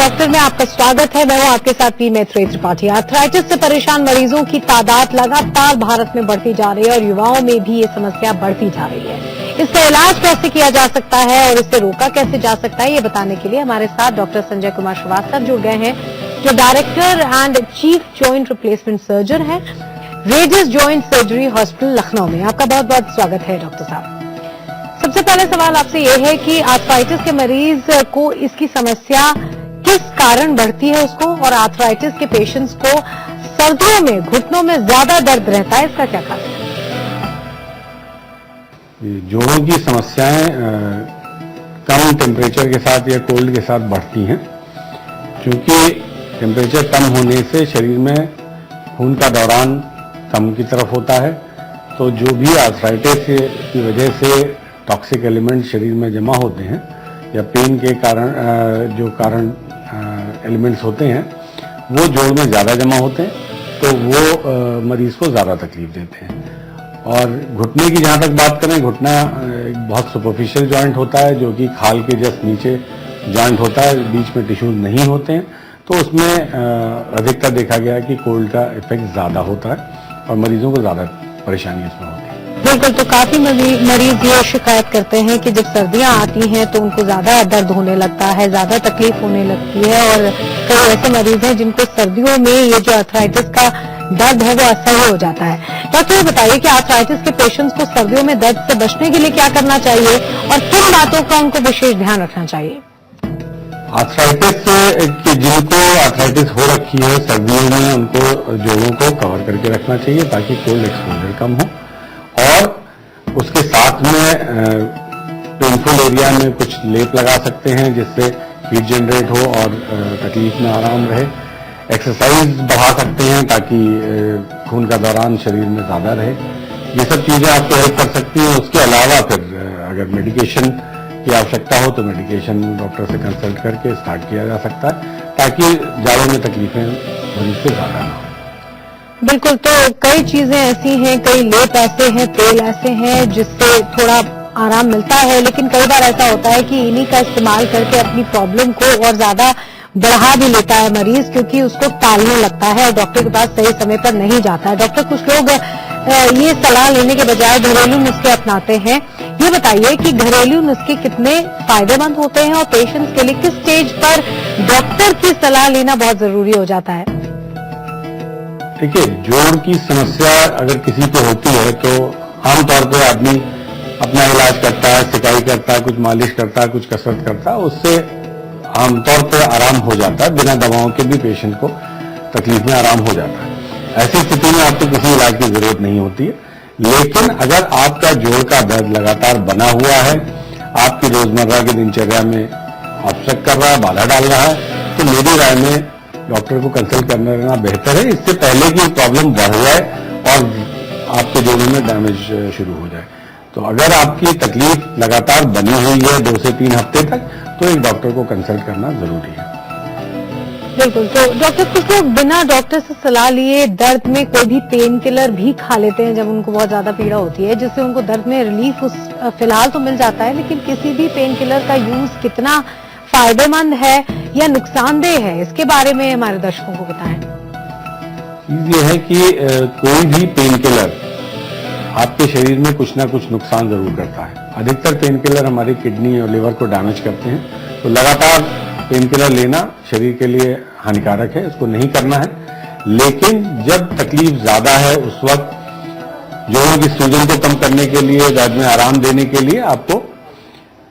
Doctor में आपका स्वागत है। मैं हूं आपके साथ पी मैत्रेयी त्रिपाठी। आर्थराइटिस से परेशान मरीजों की तादाद लगातार भारत में बढ़ती जा रही है और युवाओं में भी ये समस्या बढ़ती जा रही है। इसका इलाज कैसे किया जा सकता है और इससे रोका कैसे जा सकता है, ये बताने के लिए हमारे साथ डॉक्टर संजय कुमार श्रीवास्तव जुड़ गए हैं, जो director and chief joint replacement surgeon है, Radius Joint Surgery Hospital Lucknow में। आपका बहुत बहुत स्वागत है डॉक्टर साहब। सबसे पहले सवाल आपसे ये है कि आर्थराइटिस के मरीज को इसकी समस्या किस कारण बढ़ती है उसको, और आर्थराइटिस के पेशेंट्स को सर्दियों में घुटनों में ज्यादा दर्द रहता है, इसका क्या कारण है? जोड़ों की समस्याएं कम टेम्परेचर के साथ या कोल्ड के साथ बढ़ती हैं, क्योंकि टेम्परेचर कम होने से शरीर में खून का दौरान कम की तरफ होता है। तो जो भी आर्थराइटिस की वजह से टॉक्सिक एलिमेंट शरीर में जमा होते हैं या पेन के कारण जो कारण एलिमेंट्स होते हैं वो जोड़ में ज़्यादा जमा होते हैं, तो वो मरीज को ज़्यादा तकलीफ देते हैं। और घुटने की जहाँ तक बात करें, घुटना एक बहुत सुपरफिशियल जॉइंट होता है, जो कि खाल के जस्ट नीचे जॉइंट होता है, बीच में टिश्यूज नहीं होते हैं। तो उसमें अधिकतर देखा गया कि कोल्ड का इफेक्ट ज़्यादा होता है और मरीजों को ज़्यादा परेशानी इसमें होती है। बिल्कुल, तो काफी मरीज ये शिकायत करते हैं कि जब सर्दियां आती हैं तो उनको ज्यादा दर्द होने लगता है, ज्यादा तकलीफ होने लगती है, और कई ऐसे मरीज हैं जिनको सर्दियों में ये जो आर्थराइटिस का दर्द है वो असह्य हो जाता है। डॉक्टर ये बताइए कि आर्थराइटिस के पेशेंट्स को सर्दियों में दर्द से बचने के लिए क्या करना चाहिए और किन बातों का उनको विशेष ध्यान रखना चाहिए? आर्थराइटिस जिनको आर्थराइटिस हो रखी है सर्दियों में, उनको जोड़ों को कवर करके रखना चाहिए ताकि कोल्ड एक्सपोजर कम हो, और उसके साथ में पेनफुल एरिया में कुछ लेप लगा सकते हैं जिससे हीट जनरेट हो और तकलीफ में आराम रहे। एक्सरसाइज बढ़ा सकते हैं ताकि खून का दौरान शरीर में ज्यादा रहे। ये सब चीजें आपको हेल्प कर सकती हैं। उसके अलावा फिर अगर मेडिकेशन की आवश्यकता हो तो मेडिकेशन डॉक्टर से कंसल्ट करके स्टार्ट किया जा सकता है ताकि जाड़ों में तकलीफें मरीज से ज्यादा ना हो। बिल्कुल, तो कई चीजें ऐसी हैं, कई लेप ऐसे हैं, तेल ऐसे हैं जिससे थोड़ा आराम मिलता है, लेकिन कई बार ऐसा होता है कि इन्हीं का इस्तेमाल करके अपनी प्रॉब्लम को और ज्यादा बढ़ा भी लेता है मरीज, क्योंकि उसको टालने लगता है और डॉक्टर के पास सही समय पर नहीं जाता है। डॉक्टर, कुछ लोग ये सलाह लेने के बजाय घरेलू नुस्खे अपनाते हैं। ये बताइए कि घरेलू नुस्खे कितने फायदेमंद होते हैं और पेशेंट्स के लिए किस स्टेज पर डॉक्टर की सलाह लेना बहुत जरूरी हो जाता है? देखिए, जोड़ की समस्या अगर किसी को होती है तो आमतौर पर आदमी अपना इलाज करता है, सिकाई करता है, कुछ मालिश करता है, कुछ कसरत करता है, उससे आमतौर पर आराम हो जाता है। बिना दवाओं के भी पेशेंट को तकलीफ में आराम हो जाता है। ऐसी स्थिति में आपको किसी इलाज की जरूरत नहीं होती है। लेकिन अगर आपका जोड़ का दर्द लगातार बना हुआ है, आपकी रोजमर्रा की दिनचर्या में ऑब्स्ट्रक्ट कर रहा है, बाधा डाल रहा है, तो मेरी राय में डॉक्टर को कंसल्ट करना बेहतर है, इससे पहले कि प्रॉब्लम बढ़ जाए और आपके जोड़ों में डैमेज शुरू हो जाए। तो अगर आपकी तकलीफ लगातार बनी हुई है 2 से 3 हफ्ते तक, तो एक डॉक्टर को कंसल्ट करना जरूरी है। बिल्कुल, तो डॉक्टर, कुछ लोग बिना डॉक्टर से सलाह लिए दर्द में कोई भी पेन किलर भी खा लेते हैं जब उनको बहुत ज्यादा पीड़ा होती है, जिससे उनको दर्द में रिलीफ फिलहाल तो मिल जाता है, लेकिन किसी भी पेन किलर का यूज कितना फायदेमंद है या नुकसानदेह है, इसके बारे में हमारे दर्शकों को बताएं। चीज ये है कि कोई भी पेन किलर आपके शरीर में कुछ ना कुछ नुकसान जरूर करता है। अधिकतर पेन किलर हमारी किडनी और लिवर को डैमेज करते हैं, तो लगातार पेन किलर लेना शरीर के लिए हानिकारक है, इसको नहीं करना है। लेकिन जब तकलीफ ज्यादा है उस वक्त जोड़ों की सूजन को कम करने के लिए, दर्द में आराम देने के लिए आपको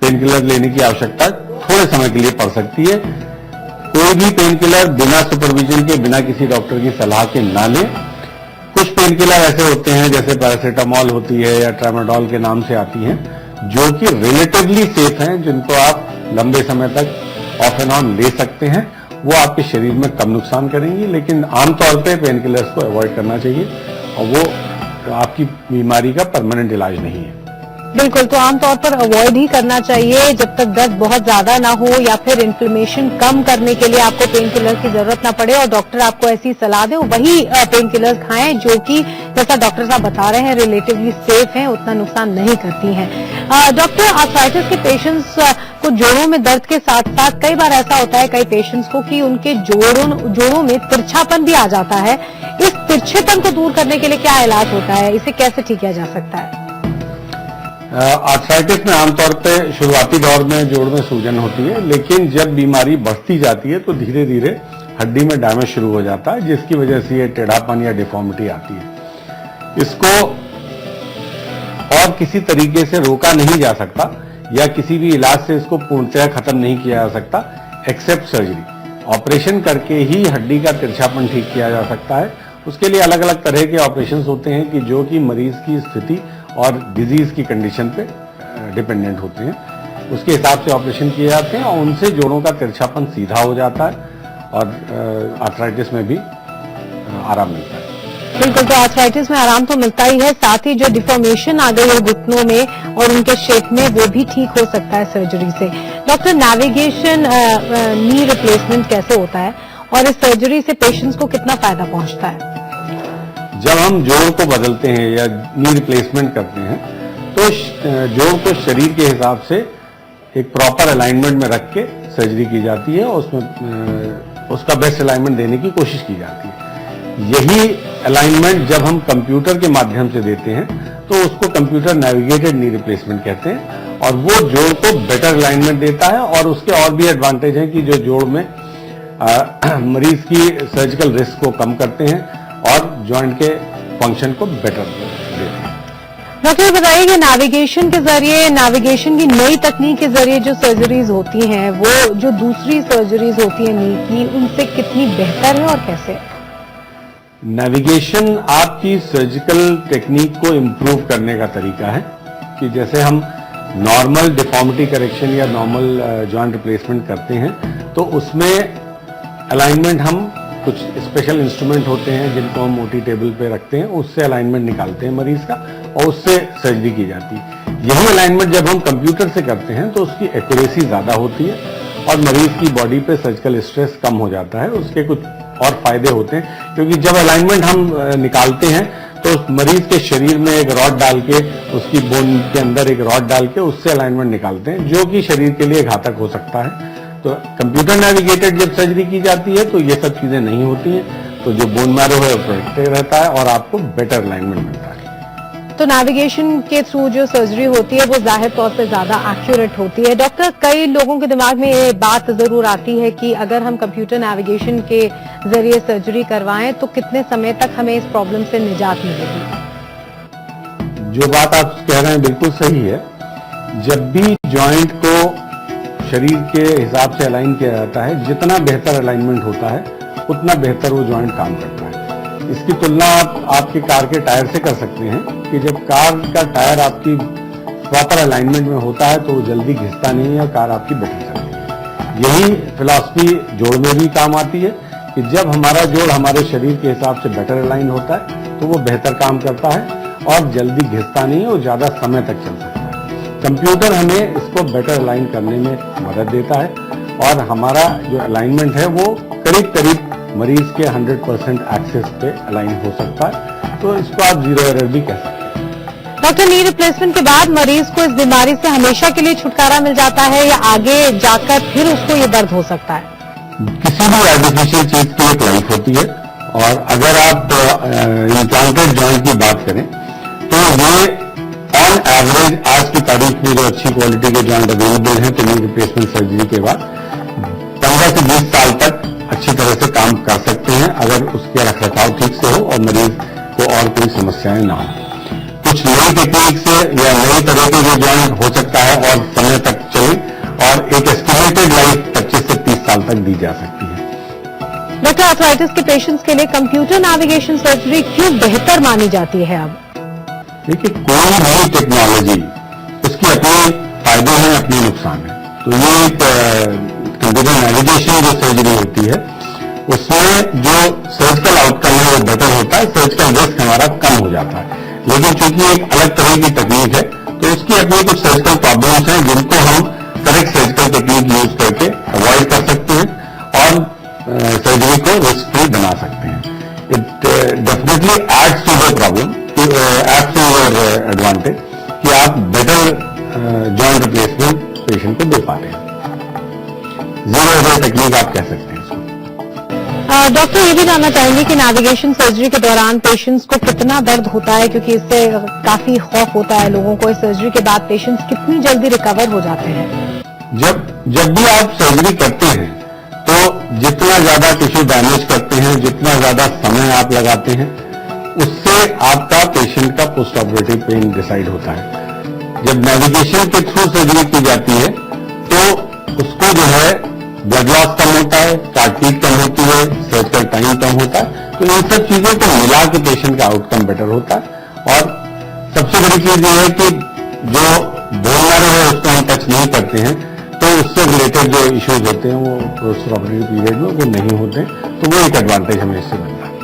पेन किलर लेने की आवश्यकता थोड़े समय के लिए पड़ सकती है। कोई भी पेन किलर बिना सुपरविजन के, बिना किसी डॉक्टर की सलाह के ना लें। कुछ पेन किलर ऐसे होते हैं जैसे पैरासीटामोल होती है या ट्रामाडोल के नाम से आती हैं, जो कि रिलेटिवली सेफ हैं, जिनको आप लंबे समय तक ऑफ एंड ऑन ले सकते हैं। वो आपके शरीर में कम नुकसान करेंगी, लेकिन आमतौर पे पेन किलर्स को अवॉइड करना चाहिए और वो आपकी बीमारी का परमानेंट इलाज नहीं है। बिल्कुल, तो आमतौर पर अवॉइड ही करना चाहिए जब तक दर्द बहुत ज्यादा ना हो या फिर इन्फ्लेमेशन कम करने के लिए आपको पेन किलर की जरूरत ना पड़े और डॉक्टर आपको ऐसी सलाह दे, वही पेन किलर खाएं जो कि जैसा डॉक्टर साहब बता रहे हैं रिलेटिवली सेफ हैं, उतना नुकसान नहीं करती हैं। डॉक्टर, आर्थराइटिस के पेशेंट्स को जोड़ों में दर्द के साथ साथ कई बार ऐसा होता है कई पेशेंट्स को कि उनके जोड़ों में तिरछापन भी आ जाता है। इस तिरछेपन को दूर करने के लिए क्या इलाज होता है, इसे कैसे ठीक किया जा सकता है? आर्थराइटिस में आमतौर पे शुरुआती दौर में जोड़ में सूजन होती है, लेकिन जब बीमारी बढ़ती जाती है तो धीरे धीरे हड्डी में डैमेज शुरू हो जाता है, जिसकी वजह से ये टेढ़ापन या डिफॉर्मिटी आती है। इसको और किसी तरीके से रोका नहीं जा सकता या किसी भी इलाज से इसको पूर्णतः खत्म नहीं किया जा सकता एक्सेप्ट सर्जरी। ऑपरेशन करके ही हड्डी का तिरछापन ठीक किया जा सकता है। उसके लिए अलग अलग तरह के ऑपरेशन होते हैं कि जो कि मरीज की स्थिति और डिजीज की कंडीशन पे डिपेंडेंट होते हैं। उसके हिसाब से ऑपरेशन किए जाते हैं और उनसे जोड़ों का तिरछापन सीधा हो जाता है और आर्थराइटिस में भी आराम मिलता है। बिल्कुल, तो आर्थराइटिस में आराम तो मिलता ही है, साथ ही जो डिफॉर्मेशन आ गई है घुटनों में और उनके शेप में, वो भी ठीक हो सकता है सर्जरी से। डॉक्टर, नेविगेशन नी रिप्लेसमेंट कैसे होता है और इस सर्जरी से पेशेंट्स को कितना फायदा पहुंचता है? जब हम जोड़ को बदलते हैं या नी रिप्लेसमेंट करते हैं तो जोड़ को शरीर के हिसाब से एक प्रॉपर अलाइनमेंट में रख के सर्जरी की जाती है और उसमें उसका बेस्ट अलाइनमेंट देने की कोशिश की जाती है। यही अलाइनमेंट जब हम कंप्यूटर के माध्यम से देते हैं तो उसको कंप्यूटर नेविगेटेड नी रिप्लेसमेंट कहते हैं और वो जोड़ को बेटर अलाइनमेंट देता है। और उसके और भी एडवांटेज हैं कि जो जोड़ में मरीज की सर्जिकल रिस्क को कम करते हैं और जॉइंट के फंक्शन को बेटर देते हैं। डॉक्टर, बताइए कि नेविगेशन की नई तकनीक के जरिए जो सर्जरीज होती हैं वो जो दूसरी सर्जरीज होती हैं नी की, उनसे कितनी बेहतर है और कैसे? नेविगेशन आपकी सर्जिकल टेक्निक को इम्प्रूव करने का तरीका है कि जैसे हम नॉर्मल डिफॉर्मिटी करेक्शन या नॉर्मल जॉइंट रिप्लेसमेंट करते हैं तो उसमें अलाइनमेंट हम कुछ स्पेशल इंस्ट्रूमेंट होते हैं जिनको हम मोटी टेबल पे रखते हैं, उससे अलाइनमेंट निकालते हैं मरीज का और उससे सर्जरी की जाती है। यही अलाइनमेंट जब हम कंप्यूटर से करते हैं तो उसकी एक्यूरेसी ज्यादा होती है और मरीज की बॉडी पे सर्जिकल स्ट्रेस कम हो जाता है। उसके कुछ और फायदे होते हैं क्योंकि जब अलाइनमेंट हम निकालते हैं तो उस मरीज के शरीर में एक रॉड डाल के, उसकी बोन के अंदर एक रॉड डाल के उससे अलाइनमेंट निकालते हैं, जो कि शरीर के लिए घातक हो सकता है। तो कंप्यूटर नेविगेटेड जब सर्जरी की जाती है तो ये सब चीजें नहीं होती हैं, तो जो बोन मैरो है वो प्रोटेक्टेड रहता है और आपको बेटर अलाइनमेंट मिलता है। तो नेविगेशन के थ्रू जो सर्जरी होती है वो जाहिर तौर पे ज्यादा एक्यूरेट होती है। डॉक्टर, कई लोगों के दिमाग में ये बात जरूर आती है कि अगर हम कंप्यूटर नेविगेशन के जरिए सर्जरी करवाएं तो कितने समय तक हमें इस प्रॉब्लम से निजात मिलेगी? जो बात आप कह रहे हैं बिल्कुल सही है। जब भी जॉइंट को शरीर के हिसाब से अलाइन किया जाता है, जितना बेहतर अलाइनमेंट होता है उतना बेहतर वो जॉइंट काम करता है। इसकी तुलना आप आपके कार के टायर से कर सकते हैं कि जब कार का टायर आपकी प्रॉपर अलाइनमेंट में होता है तो वो जल्दी घिसता नहीं है और कार आपकी बेटर चलती है। यही फिलॉसफी जोड़ में भी काम आती है कि जब हमारा जोड़ हमारे शरीर के हिसाब से बेटर अलाइन होता है तो वो बेहतर काम करता है और जल्दी घिसता नहीं है और ज्यादा समय तक चल सकता है। कंप्यूटर हमें इसको बेटर अलाइन करने में मदद देता है और हमारा जो अलाइनमेंट है वो करीब करीब मरीज के 100% एक्सेस पे अलाइन हो सकता है, तो इसको आप जीरो एरर भी कह सकते हैं। डॉक्टर, नी रिप्लेसमेंट के बाद मरीज को इस बीमारी से हमेशा के लिए छुटकारा मिल जाता है या आगे जाकर फिर उसको ये दर्द हो सकता है? किसी भी आर्टिफिशियल चीज की एक लाइफ होती है और अगर आप इम्प्लांटेड जॉइंट की बात करें तो ये ऑन एवरेज आज की तारीख में जो अच्छी क्वालिटी के जॉइंट अवेलेबल हैं तो नी रिप्लेसमेंट सर्जरी के बाद 15 से 20 साल तक अच्छी तरह से काम कर सकते हैं अगर उसके रखरखाव ठीक से हो और मरीज को और कोई समस्याएं ना हो। कुछ नई टेक्निक से या नए तरह के जो जॉइंट हो सकता है और समय तक चले और एक एस्टिमेटेड लाइफ 25 से 30 साल तक दी जा सकती है। डॉक्टर, आर्थराइटिस के पेशेंट्स के लिए कंप्यूटर नेविगेशन सर्जरी क्यों बेहतर मानी जाती है अब? देखिए, कोई नई टेक्नोलॉजी उसके अपने फायदे हैं, अपने नुकसान हैं। तो ये एक कंप्यूटर नेविगेशन जो सर्जरी होती है उसमें जो सर्जिकल आउटकम है वो बेटर होता है, सर्जिकल रिस्क हमारा कम हो जाता है। लेकिन चूंकि एक अलग तरह की तकनीक है तो उसकी अपनी कुछ सर्जिकल प्रॉब्लम्स हैं जिनको हम करेक्ट सर्जिकल टेक्निक यूज करके अवॉइड कर सकते हैं और सर्जरी को रिस्क फ्री बना सकते हैं। It definitely adds to the problem, adds to your advantage कि आप बेटर जॉइंट रिप्लेसमेंट पेशेंट को दे पा रहे हैं। जीरो एरर टेक्निक आप कह सकते हैं इसको। डॉक्टर ये भी जानना चाहेंगे कि नेविगेशन सर्जरी के दौरान पेशेंट्स को कितना दर्द होता है, क्योंकि इससे काफी खौफ होता है लोगों को। इस सर्जरी के बाद पेशेंट्स कितनी जल्दी रिकवर हो जाते हैं? जब भी आप सर्जरी करते हैं तो जितना ज्यादा टिश्यू डैमेज करते हैं, जितना ज्यादा समय आप लगाते हैं, उससे आपका पेशेंट का पोस्ट ऑपरेटिव पेन डिसाइड होता है। जब नेविगेशन के थ्रू सर्जरी की जाती है तो उसको जो है ब्लड लॉस कम होता है, काटपीट कम होती है, सर्जिकल टाइम कम होता है। तो इन सब चीजों को मिला के पेशेंट का आउटकम बेटर होता है। और सबसे बड़ी चीज ये है कि जो बोन मैरो है उसको हम टच नहीं करते हैं, तो उससे रिलेटेड जो इश्यूज होते हैं वो पोस्ट ऑपरेटिव पीरियड में वो नहीं होते, तो वो एक एडवांटेज हमें इससे मिलता है।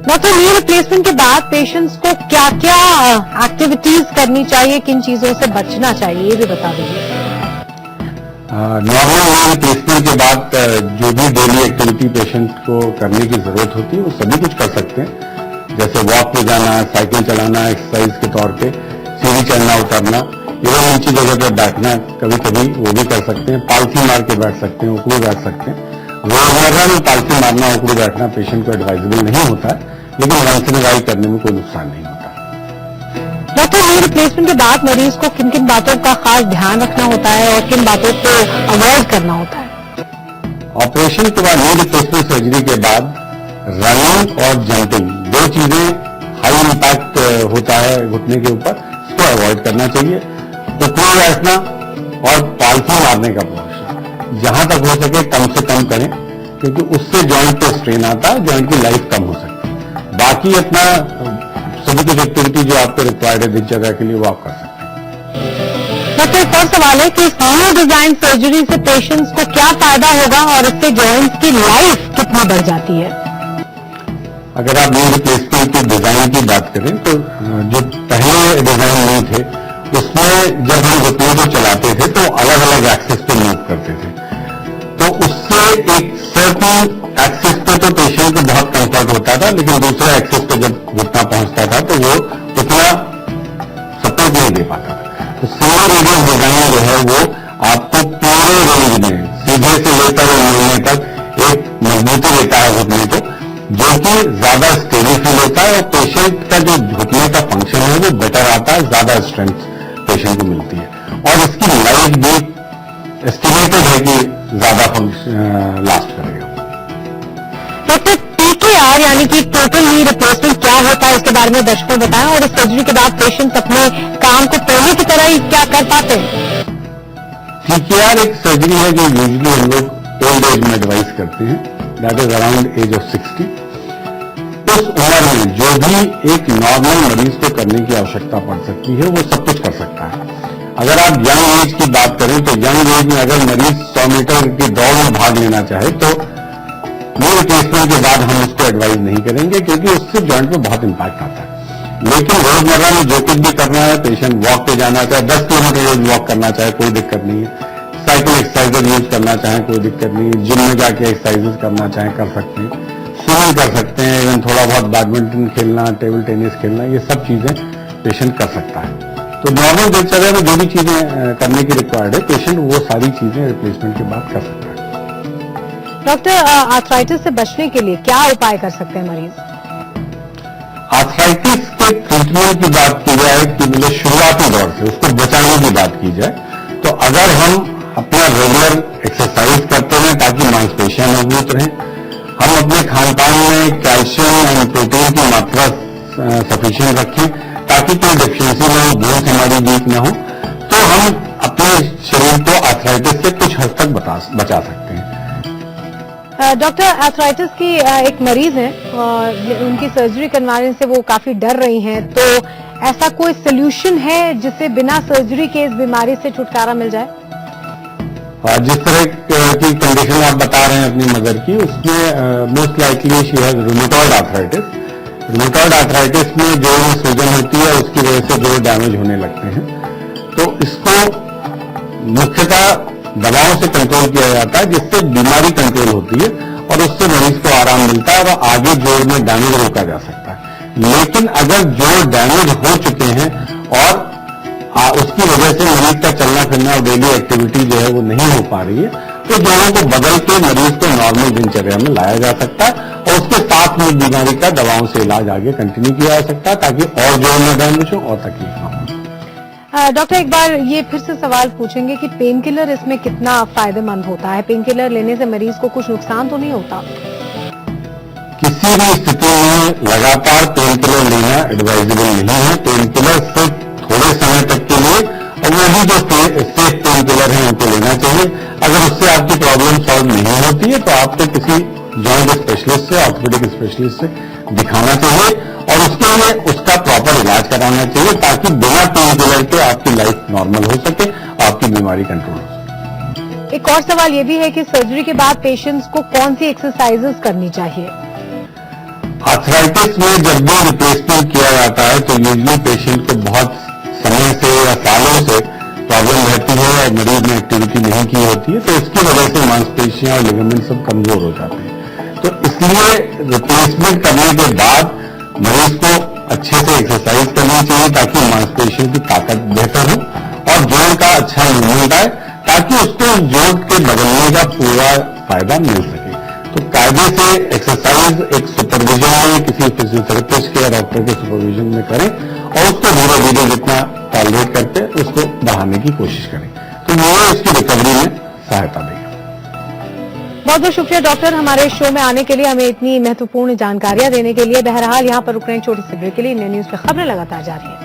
डॉक्टर, नी रिप्लेसमेंट के बाद पेशेंट्स को क्या क्या एक्टिविटीज करनी चाहिए, किन चीजों से बचना चाहिए, ये भी बता दीजिए। नॉर्मल नी रिप्लेसमेंट के बाद जो भी डेली एक्टिविटी पेशेंट को करने की जरूरत होती है वो सभी कुछ कर सकते हैं। जैसे वॉक पे जाना, साइकिल चलाना, एक्सरसाइज के तौर पे सीढ़ी चढ़ना उतरना, इवन ऊंची जगह पे बैठना कभी कभी वो भी कर सकते हैं। पालथी मार के बैठ सकते हैं, उकड़ू बैठ सकते हैं। रोजमर्रा में पालथी मारना, उकड़ू बैठना पेशेंट को एडवाइजेबल नहीं होता है, लेकिन वंस इन अ वाइल करने में कोई नुकसान नहीं होता। डॉक्टर, नी रिप्लेसमेंट के बाद मरीज को किन किन बातों का खास ध्यान रखना होता है और किन बातों को अवॉइड करना होता है? ऑपरेशन के बाद, नी रिप्लेसमेंट सर्जरी के बाद रनिंग और जंपिंग दो चीजें हाई इंपैक्ट होता है घुटने के ऊपर, इसको अवॉइड करना चाहिए। उकड़ू बैठना और पालथी मारने का प्रयास जहां तक हो सके कम से कम करें, क्योंकि उससे जॉइंट पे स्ट्रेन आता है, जॉइंट की लाइफ कम हो सकती है। बाकी अपना सभी कुछ एक्टिविटी जो आपको रिक्वायर्ड है दिनचर्या के लिए वो आप कर सकते हैं। डॉक्टर, एक और सवाल है कि इस न्यू डिजाइन सर्जरी से पेशेंट्स को क्या फायदा होगा और इससे जॉइंट्स की लाइफ कितनी बढ़ जाती है? अगर आप नी रिप्लेसमेंट के डिजाइन की बात करें तो जो पहले डिजाइन नहीं थे उसमें जब हम घुटने को चलाते थे तो अलग अलग एक्सेस पे मूव करते थे, तो उससे एक सर्टेन एक्सेस पे तो पेशेंट को बहुत कंफर्ट होता था, लेकिन दूसरे एक्सेस पे जब घुटना पहुंचता था तो वो उतना सपोर्ट नहीं दे पाता था। तो सिंगल रेडियस डिजाइन जो है वो आपको पूरे रेंज में सीधे से लेकर मुड़ने तक एक मजबूती देता है घुटने को, जो कि ज्यादा स्टेबल फील होता है और पेशेंट का जो घुटने का फंक्शन है वो बेटर आता है, ज्यादा स्ट्रेंथ पेशेंट को मिलती है और इसकी लाइफ भी एस्टिमेटेड है कि ज्यादा लास्ट करेगा। डॉक्टर, TKR यानी कि टोटल नी रिप्लेसमेंट क्या होता है, इसके बारे में दर्शकों को बताएं और इस सर्जरी के बाद पेशेंट्स अपने काम को पहले की तरह ही क्या कर पाते हैं? TKR एक सर्जरी है जो यूजुअली हम लोग ओल्ड एज में एडवाइस करते हैं, that is around age of 60। उस उम्र में जो भी एक नॉर्मल मरीज को करने की आवश्यकता पड़ सकती है वो सब कुछ कर सकता है। अगर आप यंग एज की बात करें तो यंग एज में अगर मरीज 100 मीटर की दौड़ में भाग लेना चाहे तो नी रिप्लेसमेंट के बाद हम उसको एडवाइज नहीं करेंगे, क्योंकि उससे जॉइंट में बहुत इंपैक्ट आता है। लेकिन रोजमर्रा में जो कुछ भी करना है, पेशेंट वॉक पे जाना चाहे, 10 किलोमीटर रोज वॉक करना चाहे कोई दिक्कत नहीं है, साइकिल एक्सरसाइजर यूज करना चाहे कोई दिक्कत नहीं है, जिम में जाके एक्सरसाइजेस करना चाहे कर सकते हैं, स्विमिंग कर सकते हैं, इवन थोड़ा बहुत बैडमिंटन खेलना, टेबल टेनिस खेलना, ये सब चीजें पेशेंट कर सकता है। तो नॉर्मल दिनचर्या में जो भी चीजें करने की रिक्वायर्ड है पेशेंट वो सारी चीजें रिप्लेसमेंट के बाद कर सकता है। डॉक्टर, आर्थराइटिस से बचने के लिए क्या उपाय कर सकते हैं मरीज? आर्थराइटिस के ट्रीटमेंट की बात की जाए कि मतलब शुरुआती दौर से उसको बचाने की बात की जाए तो अगर हम अपना रेगुलर एक्सरसाइज करते हैं ताकि मांसपेशियां मजबूत रहें, हम अपने खान पान में कैल्शियम एंड प्रोटीन की मात्रा सफिशिएंट रखें ताकि कोई डेफिशिएंसी ना हो, बोन्स हमारी वीक ना हो, तो हम अपने शरीर को आर्थराइटिस से कुछ हद तक बचा सकते हैं। डॉक्टर, आर्थराइटिस की एक मरीज है और उनकी सर्जरी करवाने से वो काफी डर रही हैं, तो ऐसा कोई सोल्यूशन है जिससे बिना सर्जरी के इस बीमारी से छुटकारा मिल जाए? जिस तरह की कंडीशन आप बता रहे हैं अपनी मदर की, उसमें most likely she has rheumatoid arthritis. Rheumatoid arthritis में जोड़ में सूजन होती है, उसकी वजह से जोड़ डैमेज होने लगते हैं। तो इसको मुख्यतः दवाओं से कंट्रोल किया जाता है जिससे बीमारी कंट्रोल होती है और उससे मरीज को आराम मिलता है और आगे जोड़ में डैमेज रोका जा सकता है। लेकिन अगर जोड़ डैमेज हो चुके हैं और उसकी वजह से मरीज का चलना फिरना और डेली एक्टिविटी जो है वो नहीं हो पा रही है, तो दोनों को बदल के मरीज को नॉर्मल दिनचर्या में लाया जा सकता है और उसके साथ में बीमारी का दवाओं से इलाज आगे कंटिन्यू किया जा सकता है ताकि और जोड़ न डैमेज हो और तकलीफ ना हो। डॉक्टर एक बार ये फिर से सवाल पूछेंगे कि पेन किलर इसमें कितना फायदेमंद होता है? पेन किलर लेने से मरीज को कुछ नुकसान तो नहीं होता? किसी भी स्थिति में लगातार पेन किलर लेना एडवाइजेबल नहीं है। पेन किलर सिर्फ थोड़े समय तक के लिए, और वो भी जो सेफ पेन किलर है उनको लेना चाहिए। अगर उससे आपकी प्रॉब्लम सॉल्व नहीं होती है तो आपको किसी जॉइंट स्पेशलिस्ट से, ऑर्थोपेडिक स्पेशलिस्ट से दिखाना चाहिए और उसके लिए उसका प्रॉपर इलाज कराना चाहिए ताकि बिना पेन किलर के आपकी लाइफ नॉर्मल हो सके और आपकी बीमारी कंट्रोल हो सके। एक और सवाल ये भी है कि सर्जरी के बाद पेशेंट्स को कौन सी एक्सरसाइजेस करनी चाहिए? आर्थराइटिस में जब भी रिप्लेसमेंट किया जाता है तो यूजली पेशेंट को बहुत समय से या सालों से प्रॉब्लम रहती है और मरीज ने एक्टिविटी नहीं की होती है, तो इसकी वजह से मांसपेशियां और लिगामेंट सब कमजोर हो जाते हैं। तो इसलिए रिप्लेसमेंट करने के बाद मरीज को अच्छे से एक्सरसाइज करनी चाहिए ताकि मांसपेशियों की ताकत बेहतर हो और जोड़ का अच्छा मूवमेंट आए ताकि उसको जोड़ के बदलने का पूरा फायदा मिल सके। तो कायदे से एक्सरसाइज एक सुपरविजन में किसी फिजियोथेरेपिस्ट के या डॉक्टर के सुपरविजन में करें और उसको धीरे धीरे जितना टॉलरेट करते उसको बढ़ाने की कोशिश करें, तो वो इसकी रिकवरी में सहायता देगा। बहुत बहुत शुक्रिया डॉक्टर, हमारे शो में आने के लिए, हमें इतनी महत्वपूर्ण जानकारियां देने के लिए। बहरहाल यहाँ पर रुक रहे हैं छोटी सी ब्रेक के लिए। इंडिया न्यूज पे खबरें लगातार जारी है।